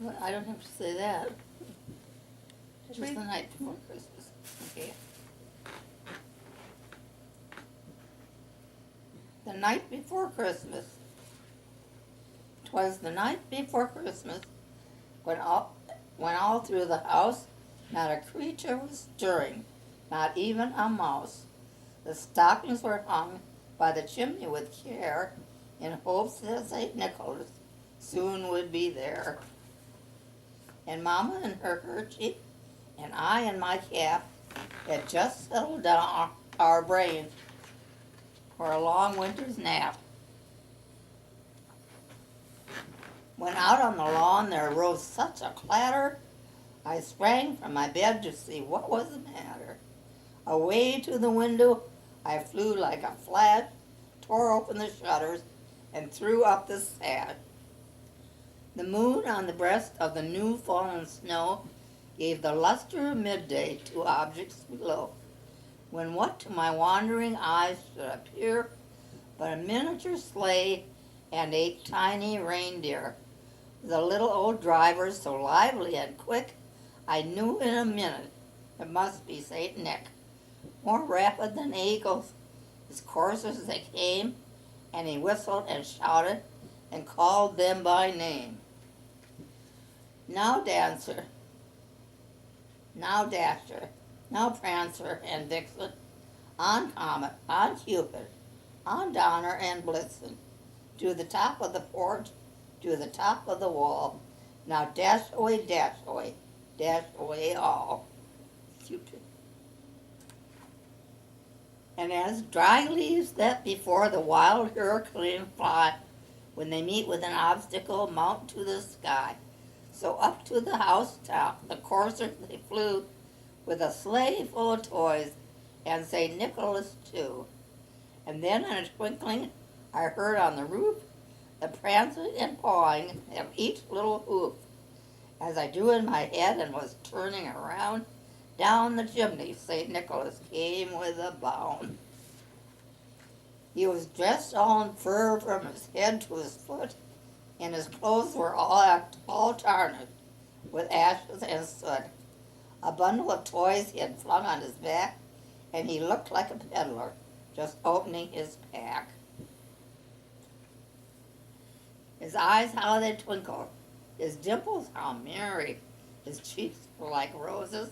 Well, I don't have to say that. Just Just read. the night before Christmas. Okay. The night before Christmas. 'Twas the night before Christmas when all through the house not a creature was stirring, not even a mouse. The stockings were hung by the chimney with care, in hopes that St. Nicholas soon would be there. And Mamma in her kerchief, and I in my cap, had just settled down our brains for a long winter's nap. When out on the lawn there arose such a clatter, I sprang from my bed to see what was the matter. Away to the window I flew like a flash, tore open the shutters, and threw up the sash. The moon on the breast of the new fallen snow gave the luster of midday to objects below, when what to my wandering eyes should appear but a miniature sleigh and 8 tiny reindeer. The little old driver, so lively and quick, I knew in a minute it must be St. Nick. More rapid than eagles, his coursers they came, and he whistled and shouted and called them by name. Now Dancer, now Dasher, now Prancer and Vixen, on Comet, on Cupid, on Donner and Blitzen, to the top of the porch, to the top of the wall. Now dash away all. Cupid. And as dry leaves that before the wild hurricane fly, when they meet with an obstacle, mount to the sky, so up to the housetop the coursers they flew, with a sleigh full of toys, and St. Nicholas too. And then in a twinkling I heard on the roof the prancing and pawing of each little hoof. As I drew in my head and was turning around, down the chimney St. Nicholas came with a bound. He was dressed all in fur from his head to his foot, and his clothes were all tarnished with ashes and soot. A bundle of toys he had flung on his back, and he looked like a peddler just opening his pack. His eyes, how they twinkled, his dimples, how merry, his cheeks were like roses,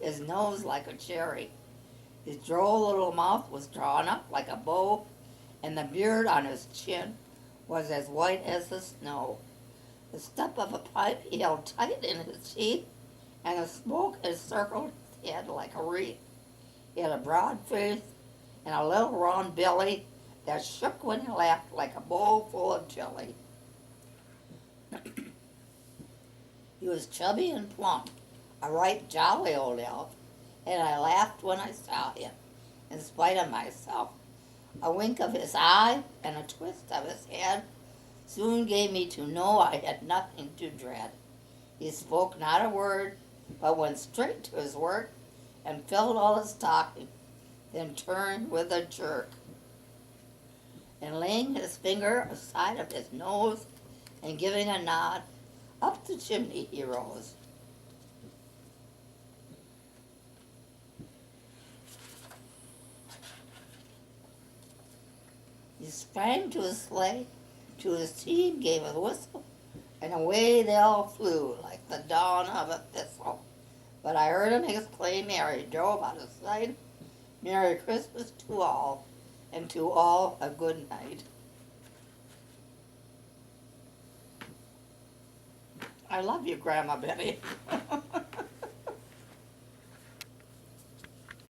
his nose like a cherry. His droll little mouth was drawn up like a bow, and the beard on his chin was as white as the snow. The stub of a pipe he held tight in his teeth, and the smoke encircled his head like a wreath. He had a broad face and a little round belly that shook when he laughed like a bowl full of jelly. He was chubby and plump, a right jolly old elf, and I laughed when I saw him, in spite of myself. A wink of his eye and a twist of his head soon gave me to know I had nothing to dread. He spoke not a word, but went straight to his work and filled all his stockings, then turned with a jerk. And laying his finger aside of his nose and giving a nod, up the chimney he rose. He sprang to his sleigh, to his team gave a whistle, and away they all flew like the dawn of a thistle. But I heard him exclaim ere he drove out of sight, Merry Christmas to all, and to all a good night. I love you, Grandma Betty.